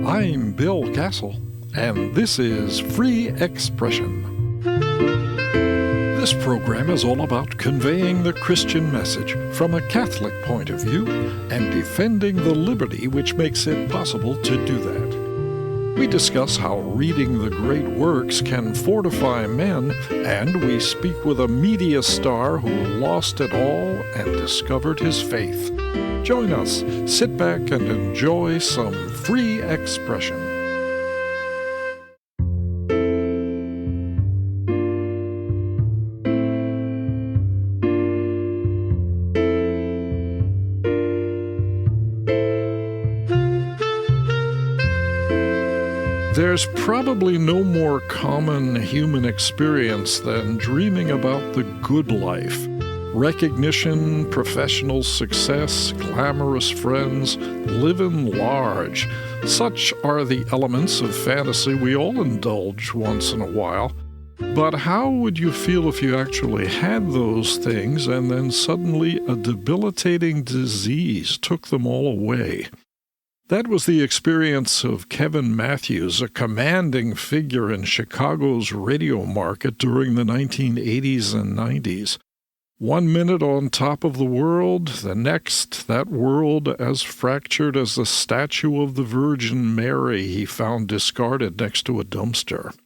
I'm Bill Kassel, and this is Free Expression. This program is all about conveying the Christian message from a Catholic point of view and defending the liberty which makes it possible to do that. We discuss how reading the great works can fortify men, and we speak with a media star who lost it all and discovered his faith. Join us, sit back, and enjoy some free expression. There's probably no more common human experience than dreaming about the good life. Recognition, professional success, glamorous friends, living large. Such are the elements of fantasy we all indulge once in a while. But how would you feel if you actually had those things and then suddenly a debilitating disease took them all away? That was the experience of Kevin Matthews, a commanding figure in Chicago's radio market during the 1980s and 90s. 1 minute on top of the world, the next, that world as fractured as the statue of the Virgin Mary he found discarded next to a dumpster.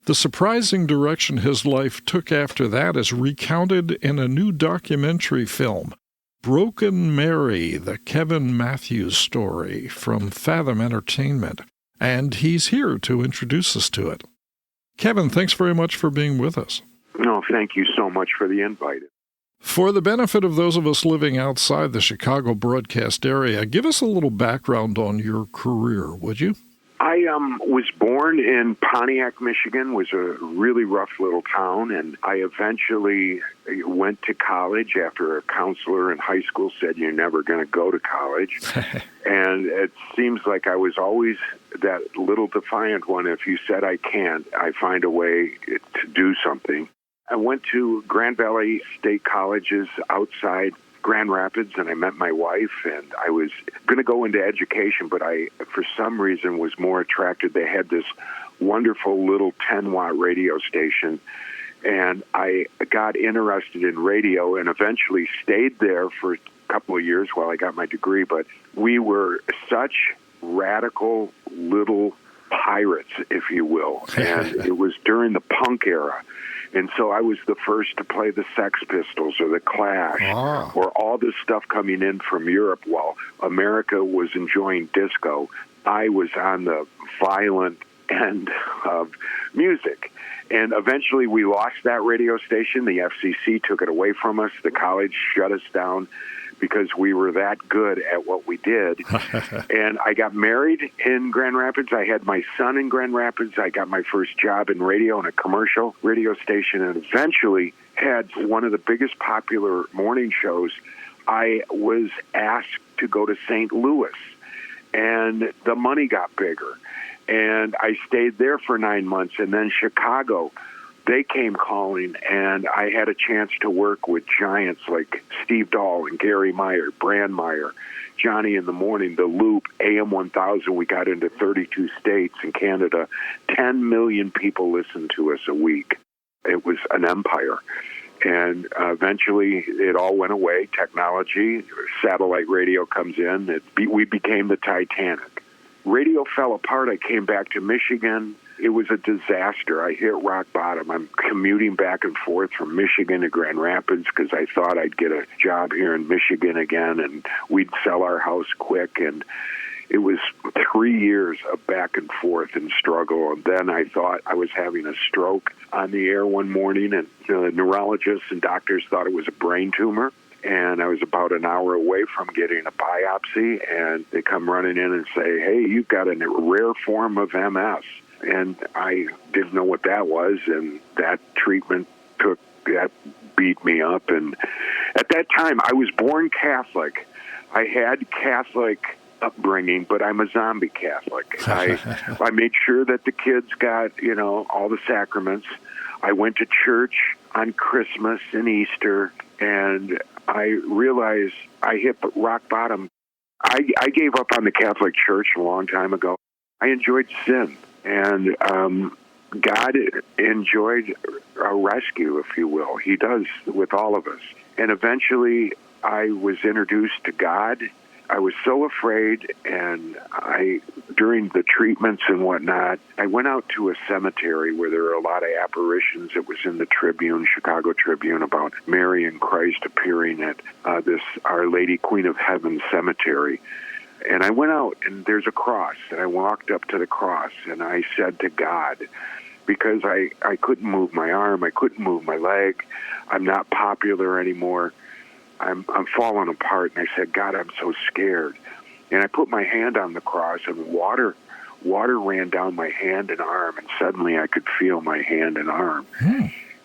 The surprising direction his life took after that is recounted in a new documentary film, Broken Mary, the Kevin Matthews story, from Fathom Entertainment, and he's here to introduce us to it. Kevin, thanks very much for being with us. No, thank you so much for the invite. For the benefit of those of us living outside the Chicago broadcast area, give us a little background on your career, would you? I was born in Pontiac, Michigan, was a really rough little town, and I eventually went to college after a counselor in high school said you're never going to go to college. And it seems like I was always that little defiant one. If you said I can't, I find a way to do something. I went to Grand Valley State College's outside Grand Rapids, and I met my wife, and I was going to go into education, but I, for some reason, was more attracted. They had this wonderful little 10-watt radio station, and I got interested in radio and eventually stayed there for a couple of years while I got my degree, but we were such radical little pirates, if you will, and it was during the punk era. And so I was the first to play the Sex Pistols or the Clash or all this stuff coming in from Europe while America was enjoying disco. I was on the violent end of music. And eventually we lost that radio station. The FCC took it away from us. The college shut us down because we were that good at what we did. And I got married in Grand Rapids. I had my son in Grand Rapids. I got my first job in radio in a commercial radio station, and eventually had one of the biggest popular morning shows. I was asked to go to St. Louis, and the money got bigger. And I stayed there for 9 months, and then Chicago, they came calling, and I had a chance to work with giants like Steve Dahl and Gary Meyer, Brandmeier, Johnny in the Morning, The Loop, AM 1000. We got into 32 states in Canada. 10 million people listened to us a week. It was an empire. And eventually it all went away. Technology, satellite radio comes in. We became the Titanic. Radio fell apart. I came back to Michigan. It was a disaster. I hit rock bottom. I'm commuting back and forth from Michigan to Grand Rapids because I thought I'd get a job here in Michigan again, and we'd sell our house quick. And it was 3 years of back and forth and struggle. And then I thought I was having a stroke on the air one morning, and the neurologists and doctors thought it was a brain tumor. And I was about an hour away from getting a biopsy, and they come running in and say, hey, you've got a rare form of MS. And I didn't know what that was, and that treatment that beat me up. And at that time, I was born Catholic. I had Catholic upbringing, but I'm a zombie Catholic. I made sure that the kids got, all the sacraments. I went to church on Christmas and Easter, and I realized I hit rock bottom. I gave up on the Catholic Church a long time ago. I enjoyed sin, and God enjoyed a rescue, if you will. He does with all of us. And eventually, I was introduced to God. I was so afraid, and during the treatments and whatnot, I went out to a cemetery where there were a lot of apparitions. It was in the Tribune, Chicago Tribune, about Mary and Christ appearing at this Our Lady Queen of Heaven cemetery. And I went out, and there's a cross, and I walked up to the cross, and I said to God, because I couldn't move my arm, I couldn't move my leg, I'm not popular anymore, I'm falling apart, and I said, God, I'm so scared. And I put my hand on the cross, and water ran down my hand and arm, and suddenly I could feel my hand and arm.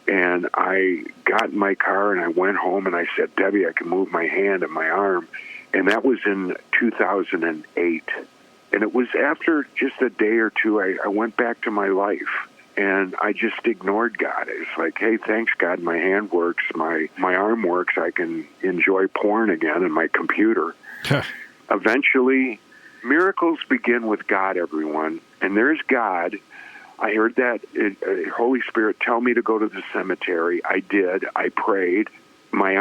And I got in my car, and I went home, and I said, Debbie, I can move my hand and my arm. And that was in 2008. And it was after just a day or two, I went back to my life. And I just ignored God. It's like, hey, thanks, God, my hand works, my arm works, I can enjoy porn again and my computer. Eventually, miracles begin with God, everyone. And there's God. I heard that Holy Spirit tell me to go to the cemetery. I did. I prayed. My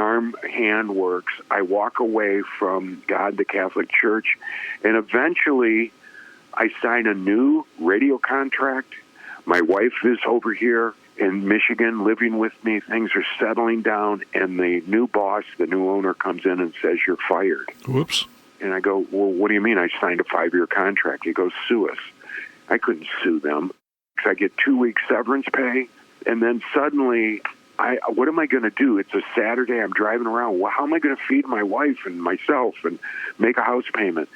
hand works. I walk away from God, the Catholic Church, and eventually I sign a new radio contract. My wife is over here in Michigan living with me. Things are settling down, and the new boss, the new owner, comes in and says, you're fired. Whoops. And I go, well, what do you mean? I signed a 5-year contract. He goes, sue us. I couldn't sue them because I get 2 weeks severance pay, and then suddenly, what am I going to do? It's a Saturday. I'm driving around. Well, how am I going to feed my wife and myself and make a house payment?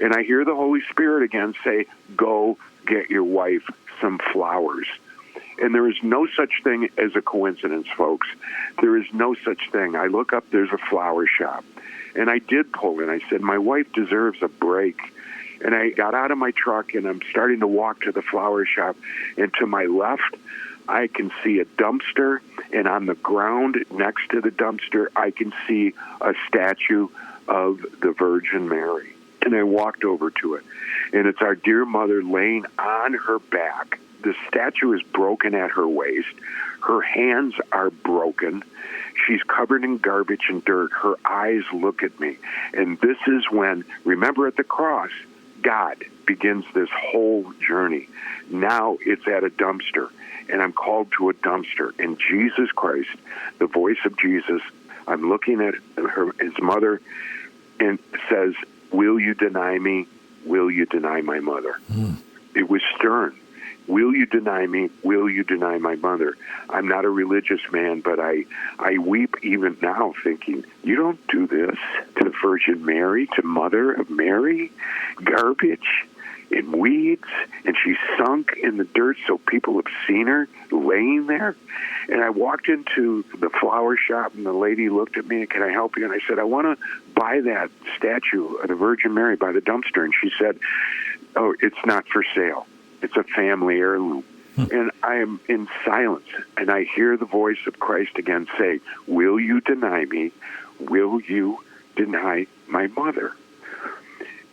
And I hear the Holy Spirit again say, go get your wife some flowers. And there is no such thing as a coincidence, folks. There is no such thing. I look up, there's a flower shop. And I did pull in. I said, my wife deserves a break. And I got out of my truck, and I'm starting to walk to the flower shop. And to my left, I can see a dumpster. And on the ground next to the dumpster, I can see a statue of the Virgin Mary. And I walked over to it. And it's our dear mother laying on her back. The statue is broken at her waist. Her hands are broken. She's covered in garbage and dirt. Her eyes look at me. And this is when, remember at the cross, God begins this whole journey. Now it's at a dumpster. And I'm called to a dumpster. And Jesus Christ, the voice of Jesus, I'm looking at his mother, and says, will you deny me? Will you deny my mother? It was stern. Will you deny me? Will you deny my mother? I'm not a religious man, but I weep even now thinking, you don't do this to the Virgin Mary, to Mother of Mary? Garbage and weeds, and she's sunk in the dirt so people have seen her laying there. And I walked into the flower shop, and the lady looked at me, and can I help you? And I said, I want to buy that statue of the Virgin Mary by the dumpster. And she said, oh, it's not for sale. It's a family heirloom. And I am in silence, and I hear the voice of Christ again say, will you deny me? Will you deny my mother?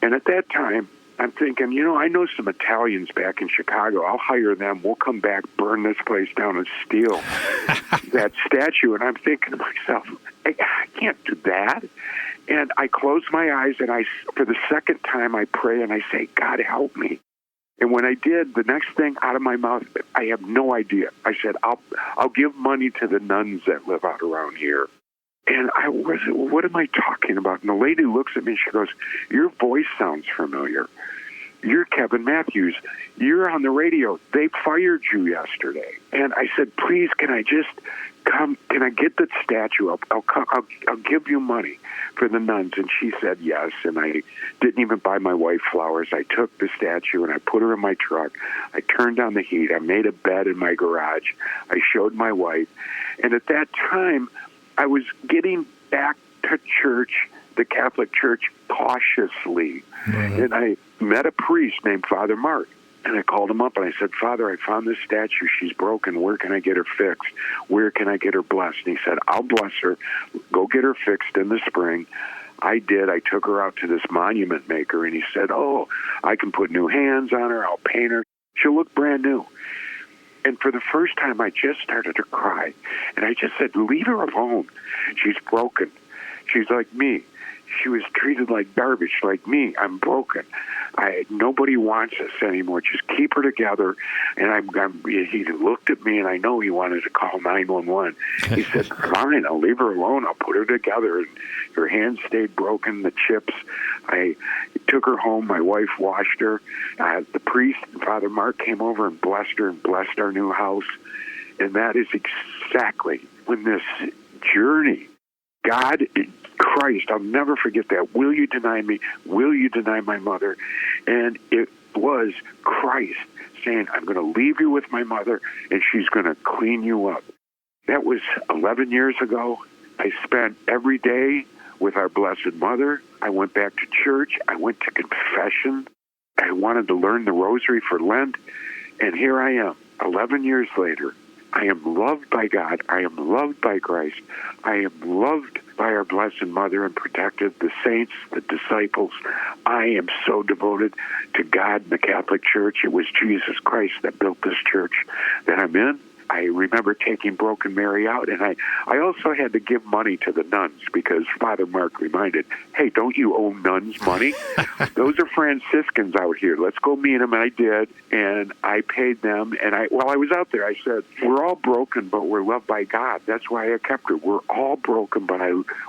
And at that time, I'm thinking, I know some Italians back in Chicago. I'll hire them. We'll come back, burn this place down, and steal that statue. And I'm thinking to myself, I can't do that. And I close my eyes, and for the second time, I pray, and I say, God, help me. And when I did, the next thing out of my mouth, I have no idea. I said, I'll give money to the nuns that live out around here. And what am I talking about? And the lady looks at me, and she goes, your voice sounds familiar. You're Kevin Matthews. You're on the radio. They fired you yesterday. And I said, please, can I just come? Can I get that statue? I'll give you money for the nuns. And she said yes. And I didn't even buy my wife flowers. I took the statue and I put her in my truck. I turned on the heat. I made a bed in my garage. I showed my wife. And at that time, I was getting back to church, the Catholic Church, cautiously. Mm-hmm. And I met a priest named Father Mark. And I called him up and I said, Father, I found this statue. She's broken. Where can I get her fixed? Where can I get her blessed? And he said, I'll bless her. Go get her fixed in the spring. I did. I took her out to this monument maker, and he said, "Oh, I can put new hands on her. I'll paint her. She'll look brand new." And for the first time, I just started to cry. And I just said, "Leave her alone. She's broken. She's like me. She was treated like garbage, like me. I'm broken. Nobody wants us anymore. Just keep her together." And he looked at me, and I know he wanted to call 911. He said, "Fine, I'll leave her alone. I'll put her together." And her hands stayed broken, the chips. I took her home. My wife washed her. The priest, Father Mark, came over and blessed her and blessed our new house. And that is exactly when this journey, God, Christ, I'll never forget that. Will you deny me? Will you deny my mother? And it was Christ saying, "I'm going to leave you with my mother, and she's going to clean you up." That was 11 years ago. I spent every day with our Blessed Mother. I went back to church. I went to confession. I wanted to learn the rosary for Lent. And here I am, 11 years later. I am loved by God. I am loved by Christ. I am loved by our Blessed Mother and protected, the saints, the disciples. I am so devoted to God and the Catholic Church. It was Jesus Christ that built this church that I'm in. I remember taking Broken Mary out, and I also had to give money to the nuns because Father Mark reminded, "Hey, don't you owe nuns money? Those are Franciscans out here. Let's go meet them." And I did, and I paid them. And while I was out there, I said, "We're all broken, but we're loved by God." That's why I kept her. We're all broken, but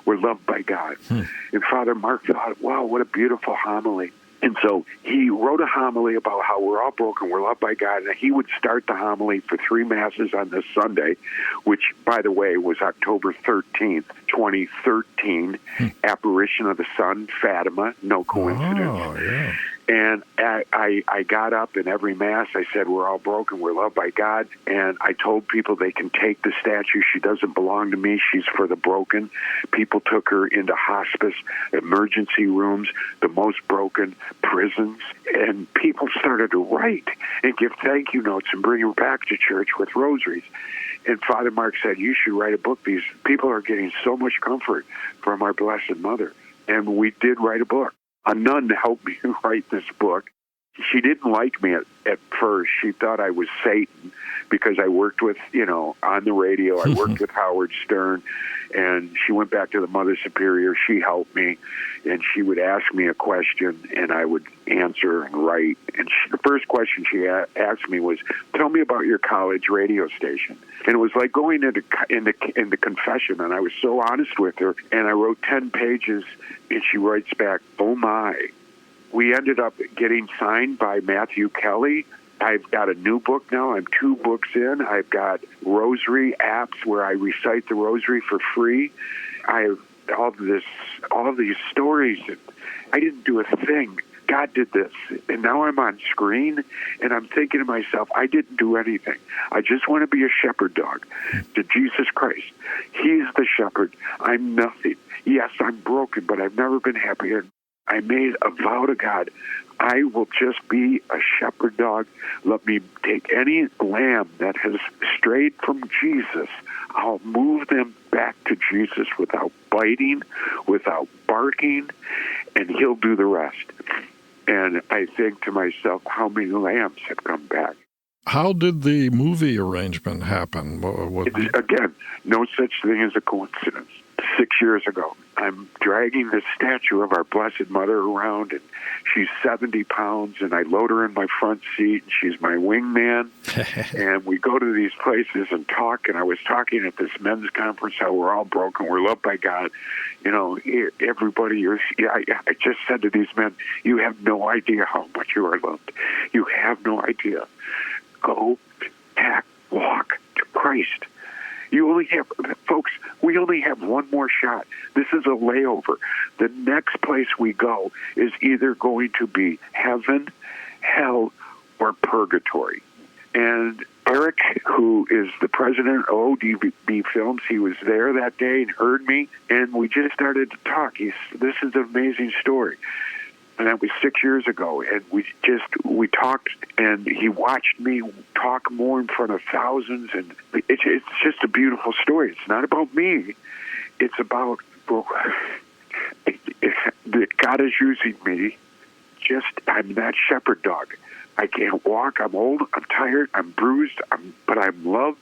we're loved by God. And Father Mark thought, "Wow, what a beautiful homily." And so he wrote a homily about how we're all broken, we're loved by God, and he would start the homily for 3 Masses on this Sunday, which, by the way, was October 13th, 2013, apparition of the sun, Fatima, no coincidence. Oh, yeah. And I got up in every Mass. I said, "We're all broken. We're loved by God." And I told people they can take the statue. She doesn't belong to me. She's for the broken. People took her into hospice, emergency rooms, the most broken, prisons. And people started to write and give thank you notes and bring her back to church with rosaries. And Father Mark said, "You should write a book. These people are getting so much comfort from our Blessed Mother." And we did write a book. A nun helped me write this book. She didn't like me at first. She thought I was Satan because I worked with, on the radio. I worked with Howard Stern. And she went back to the Mother Superior. She helped me. And she would ask me a question, and I would answer and write. And the first question she asked me was, "Tell me about your college radio station." And it was like going into confession. And I was so honest with her. And I wrote 10 pages, and she writes back, "Oh, my." We ended up getting signed by Matthew Kelly. I've got a new book now. I'm 2 books in. I've got rosary apps where I recite the rosary for free. I have all these stories. I didn't do a thing. God did this. And now I'm on screen, and I'm thinking to myself, I didn't do anything. I just want to be a shepherd dog to Jesus Christ. He's the shepherd. I'm nothing. Yes, I'm broken, but I've never been happier. I made a vow to God. I will just be a shepherd dog. Let me take any lamb that has strayed from Jesus. I'll move them back to Jesus without biting, without barking, and he'll do the rest. And I think to myself, how many lambs have come back? How did the movie arrangement happen? Again, no such thing as a coincidence. 6 years ago, I'm dragging this statue of our Blessed Mother around, and she's 70 pounds, and I load her in my front seat, and she's my wingman, and we go to these places and talk, and I was talking at this men's conference how we're all broken, we're loved by God. Everybody, I just said to these men, you have no idea how much you are loved. You have no idea. Go, back, walk to Christ. We only have one more shot. This is a layover. The next place we go is either going to be heaven, hell, or purgatory. And Eric, who is the president of ODB Films, he was there that day and heard me, and we just started to talk. This is an amazing story. And that was 6 years ago, and we talked, and he watched me talk more in front of thousands, and it's just a beautiful story. It's not about me. It's about that God is using me. I'm that shepherd dog. I can't walk. I'm old. I'm tired. I'm bruised. But I'm loved,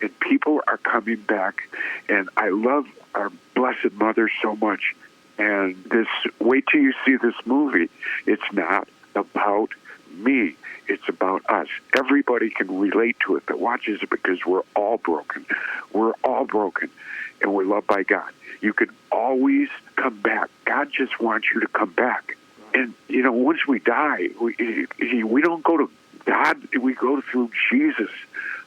and people are coming back. And I love our Blessed Mother so much. And wait till you see this movie. It's not about me. It's about us. Everybody can relate to it that watches it because we're all broken. We're all broken, and we're loved by God. You can always come back. God just wants you to come back. And, once we die, we don't go to God. We go through Jesus.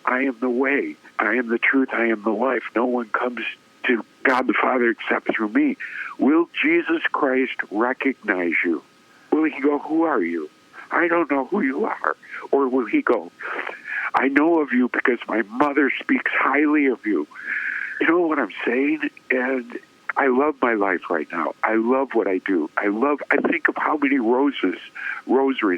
I am the way. I am the truth. I am the life. No one comes to God the Father except through me. Will Jesus Christ recognize you? Will he go, who are you? I don't know who you are. Or will he go, I know of you because my mother speaks highly of you. You know what I'm saying? And I love my life right now. I love what I do. I think of how many rosaries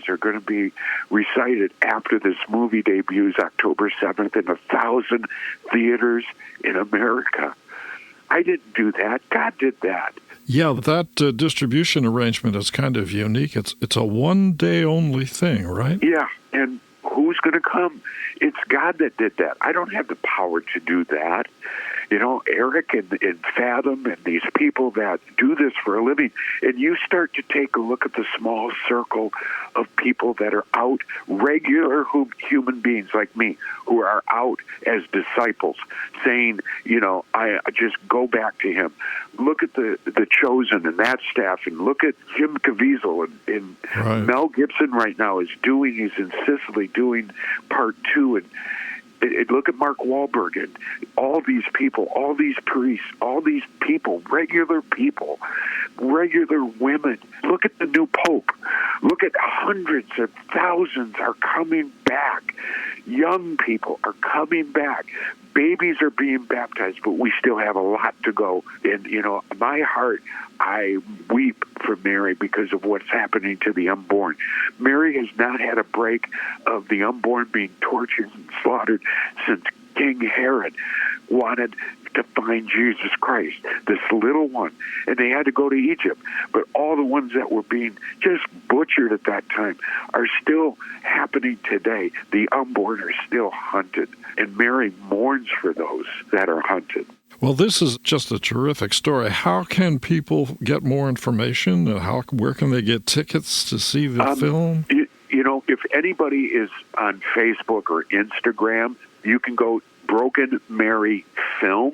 are going to be recited after this movie debuts October 7th in 1,000 theaters in America. I didn't do that. God did that. Yeah, that distribution arrangement is kind of unique. It's a one-day only thing, right? Yeah, and who's going to come? It's God that did that. I don't have the power to do that. Eric and Fathom and these people that do this for a living, and you start to take a look at the small circle of people that are out, regular human beings like me, who are out as disciples, saying, I just go back to him. Look at the Chosen and that staff, and look at Jim Caviezel and right. Mel Gibson right now he's in Sicily doing part 2, and look at Mark Wahlberg and all these people, all these priests, all these people, regular women. Look at the new Pope. Look at hundreds of thousands are coming back. Young people are coming back. Babies are being baptized, but we still have a lot to go. And, my heart, I weep for Mary because of what's happening to the unborn. Mary has not had a break of the unborn being tortured and slaughtered since King Herod wanted to find Jesus Christ, this little one. And they had to go to Egypt. But all the ones that were being just butchered at that time are still happening today. The unborn are still hunted. And Mary mourns for those that are hunted. Well, this is just a terrific story. How can people get more information? Where can they get tickets to see the film? If anybody is on Facebook or Instagram, you can go Broken Mary Film,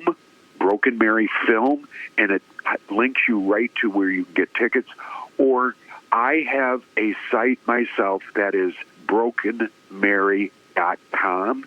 and it links you right to where you can get tickets. Or I have a site myself that is brokenmary.com.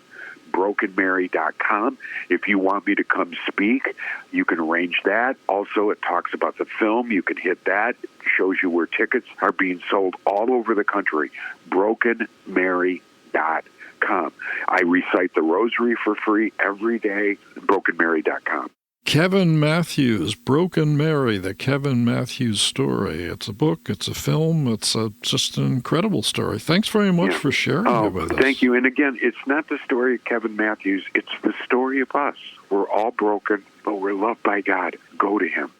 brokenmary.com. If you want me to come speak, you can arrange that. Also, it talks about the film. You can hit that. It shows you where tickets are being sold all over the country. brokenmary.com. I recite the rosary for free every day. brokenmary.com. Kevin Matthews, Broken Mary, the Kevin Matthews story. It's a book, it's a film, it's just an incredible story. Thanks very much for sharing it with us. Thank you. And again, it's not the story of Kevin Matthews, it's the story of us. We're all broken, but we're loved by God. Go to him.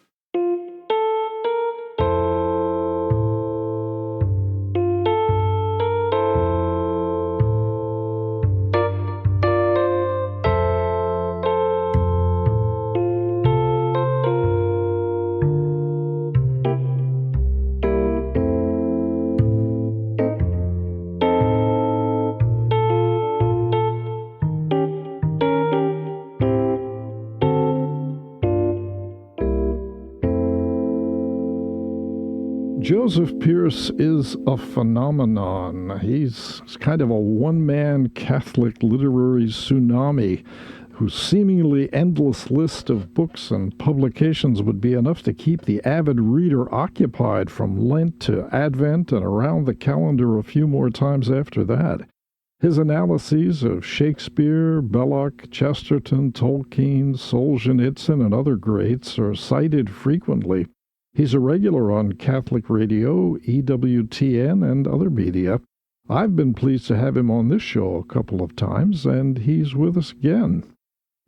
Joseph Pearce is a phenomenon. He's kind of a one-man Catholic literary tsunami whose seemingly endless list of books and publications would be enough to keep the avid reader occupied from Lent to Advent and around the calendar a few more times after that. His analyses of Shakespeare, Belloc, Chesterton, Tolkien, Solzhenitsyn, and other greats are cited frequently. He's a regular on Catholic radio, EWTN, and other media. I've been pleased to have him on this show a couple of times, and he's with us again.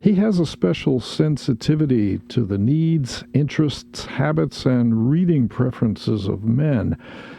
He has a special sensitivity to the needs, interests, habits, and reading preferences of men.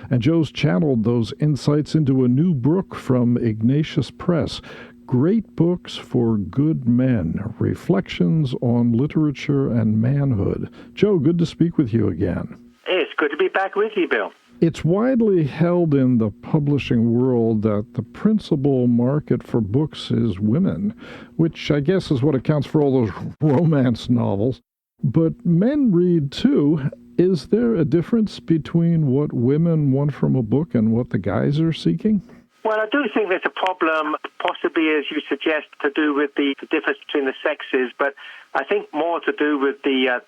And Joe's channeled those insights into a new book from Ignatius Press, Great Books for Good Men, Reflections on Literature and Manhood. Joe, good to speak with you again. It's good to be back with you, Bill. It's widely held in the publishing world that the principal market for books is women, which I guess is what accounts for all those romance novels. But men read too. Is there a difference between what women want from a book and what the guys are seeking? Well, I do think there's a problem, possibly, as you suggest, to do with the difference between the sexes, but I think more to do with the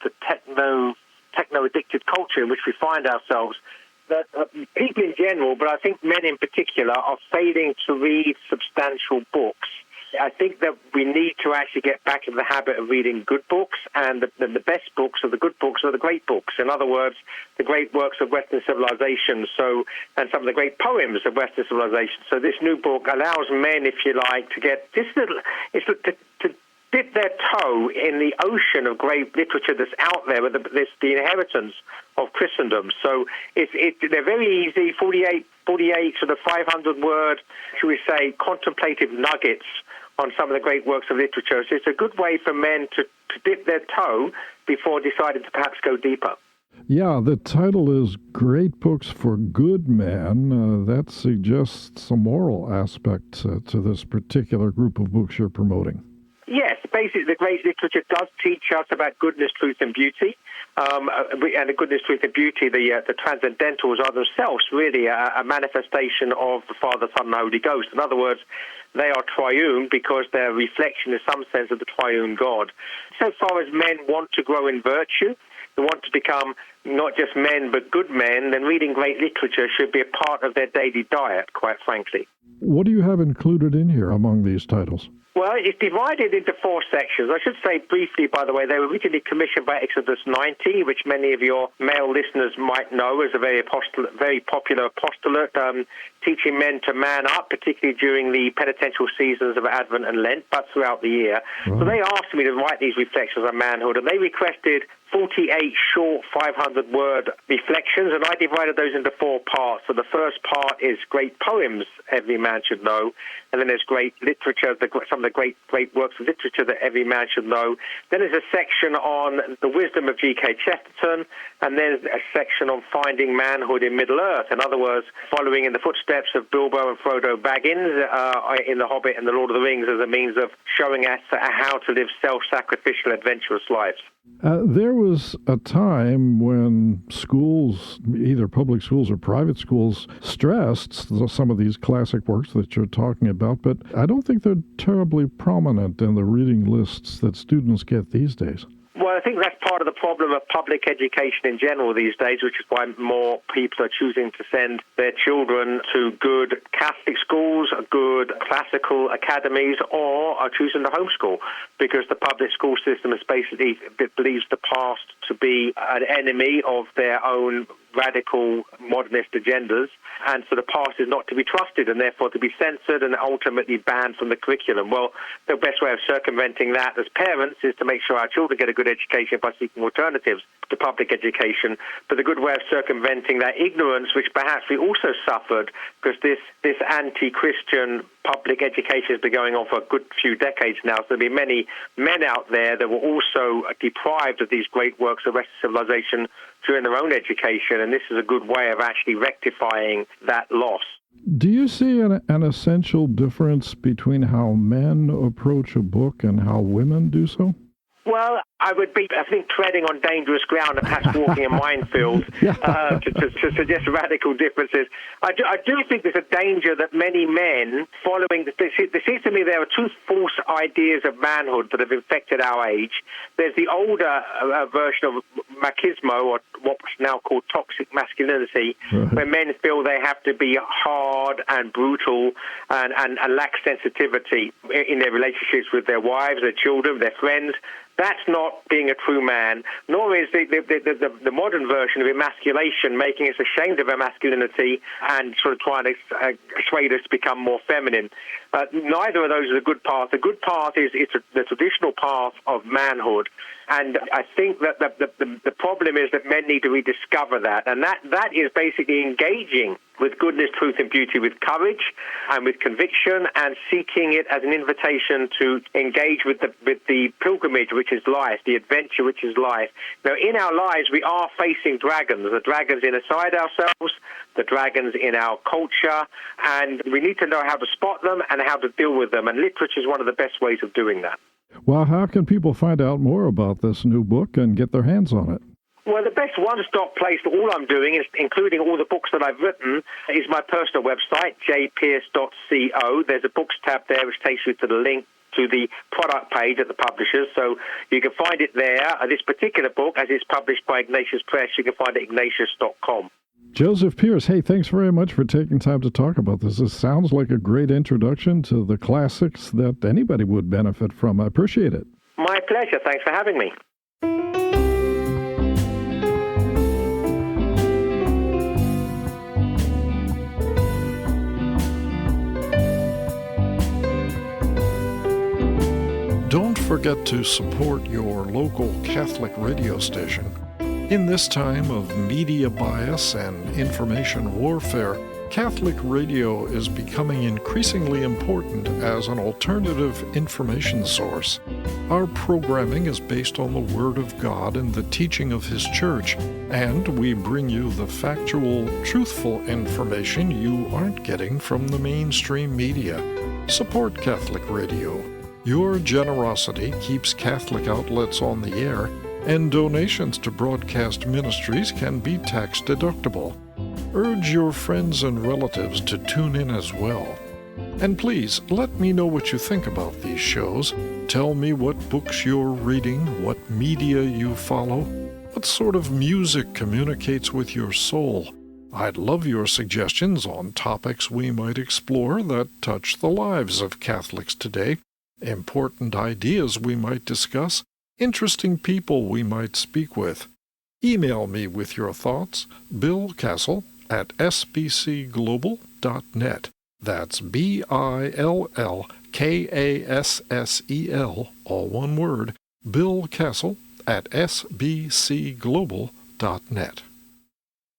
techno-addicted culture in which we find ourselves. That people in general, but I think men in particular, are failing to read substantial books. I think that we need to actually get back into the habit of reading good books, and the best books or the good books are the great books. In other words, the great works of Western civilization, and some of the great poems of Western civilization. So this new book allows men, if you like, to get this little, to dip their toe in the ocean of great literature that's out there, with the inheritance of Christendom. So they're very easy, 48 sort of 500-word, should we say, contemplative nuggets on some of the great works of literature. So it's a good way for men to dip their toe before deciding to perhaps go deeper. Yeah, the title is Great Books for Good Men. That suggests a moral aspect to this particular group of books you're promoting. Yes, basically the great literature does teach us about goodness, truth, and beauty. And the goodness, truth, and beauty, the transcendentals are themselves really a manifestation of the Father, Son, and Holy Ghost. In other words, they are triune because they're a reflection in some sense of the triune God. So far as men want to grow in virtue, they want to become not just men but good men, then reading great literature should be a part of their daily diet, quite frankly. What do you have included in here among these titles? Well, it's divided into 4 sections. I should say briefly, by the way, they were originally commissioned by Exodus 90, which many of your male listeners might know as a very popular apostolate, teaching men to man up, particularly during the penitential seasons of Advent and Lent, but throughout the year. Right. So they asked me to write these reflections on manhood, and they requested 48 short 500-word reflections, and I divided those into 4 parts. So the first part is great poems every man should know, and then there's great literature, some of the great works of literature that every man should know. Then there's a section on the wisdom of G.K. Chesterton, and then a section on finding manhood in Middle-earth. In other words, following in the footsteps of Bilbo and Frodo Baggins in The Hobbit and The Lord of the Rings as a means of showing us how to live self-sacrificial, adventurous lives. There was a time when schools, either public schools or private schools, stressed some of these classic works that you're talking about, but I don't think they're terribly prominent in the reading lists that students get these days. Well, I think that's part of the problem of public education in general these days, which is why more people are choosing to send their children to good Catholic schools, good classical academies, or are choosing to homeschool, because the public school system is basically believes the past to be an enemy of their own radical modernist agendas, and so the past is not to be trusted and therefore to be censored and ultimately banned from the curriculum. Well, the best way of circumventing that as parents is to make sure our children get a good education by seeking alternatives to public education. But the good way of circumventing that ignorance, which perhaps we also suffered, because this anti-Christian public education has been going on for a good few decades now. So there'll be many men out there that were also deprived of these great works of Western civilization during their own education, and this is a good way of actually rectifying that loss. Do you see an essential difference between how men approach a book and how women do so? Well, I would be, I think, treading on dangerous ground and perhaps walking a minefield to suggest radical differences. I do think there's a danger that many men following, there seems to me there are 2 false ideas of manhood that have infected our age. There's the older version of machismo, or what's now called toxic masculinity, where men feel they have to be hard and brutal and lack sensitivity in their relationships with their wives, their children, their friends. That's not being a true man, nor is the modern version of emasculation making us ashamed of our masculinity and sort of trying to persuade us to become more feminine. Neither of those is a good path. The good path is the traditional path of manhood. And I think that the problem is that men need to rediscover that. And that is basically engaging with goodness, truth, and beauty with courage and with conviction, and seeking it as an invitation to engage with the pilgrimage, which is life, the adventure, which is life. Now, in our lives, we are facing dragons, the dragons inside ourselves, the dragons in our culture, and we need to know how to spot them and how to deal with them. And literature is one of the best ways of doing that. Well, how can people find out more about this new book and get their hands on it? Well, the best one-stop place for all I'm doing, is, including all the books that I've written, is my personal website, jpearce.co. There's a books tab there which takes you to the link to the product page at the publishers, so you can find it there. This particular book, as it's published by Ignatius Press, you can find it at ignatius.com. Joseph Pearce, hey, thanks very much for taking time to talk about this. This sounds like a great introduction to the classics that anybody would benefit from. I appreciate it. My pleasure. Thanks for having me. Don't forget to support your local Catholic radio station. In this time of media bias and information warfare, Catholic radio is becoming increasingly important as an alternative information source. Our programming is based on the Word of God and the teaching of His Church, and we bring you the factual, truthful information you aren't getting from the mainstream media. Support Catholic radio. Your generosity keeps Catholic outlets on the air, and donations to broadcast ministries can be tax-deductible. Urge your friends and relatives to tune in as well. And please, let me know what you think about these shows. Tell me what books you're reading, what media you follow, what sort of music communicates with your soul. I'd love your suggestions on topics we might explore that touch the lives of Catholics today, important ideas we might discuss, interesting people we might speak with. Email me with your thoughts, Bill Kassel at sbcglobal.net. That's BILLKASSEL, all one word, Bill Kassel at sbcglobal.net.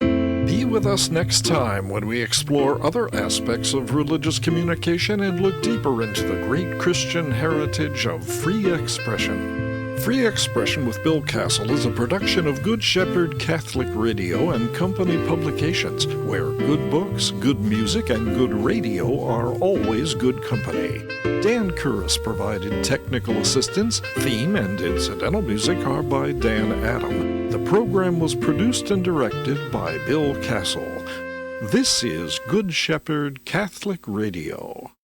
Be with us next time when we explore other aspects of religious communication and look deeper into the great Christian heritage of free expression. Free Expression with Bill Kassel is a production of Good Shepherd Catholic Radio and Company Publications, where good books, good music, and good radio are always good company. Dan Curris provided technical assistance. Theme and incidental music are by Dan Adam. The program was produced and directed by Bill Kassel. This is Good Shepherd Catholic Radio.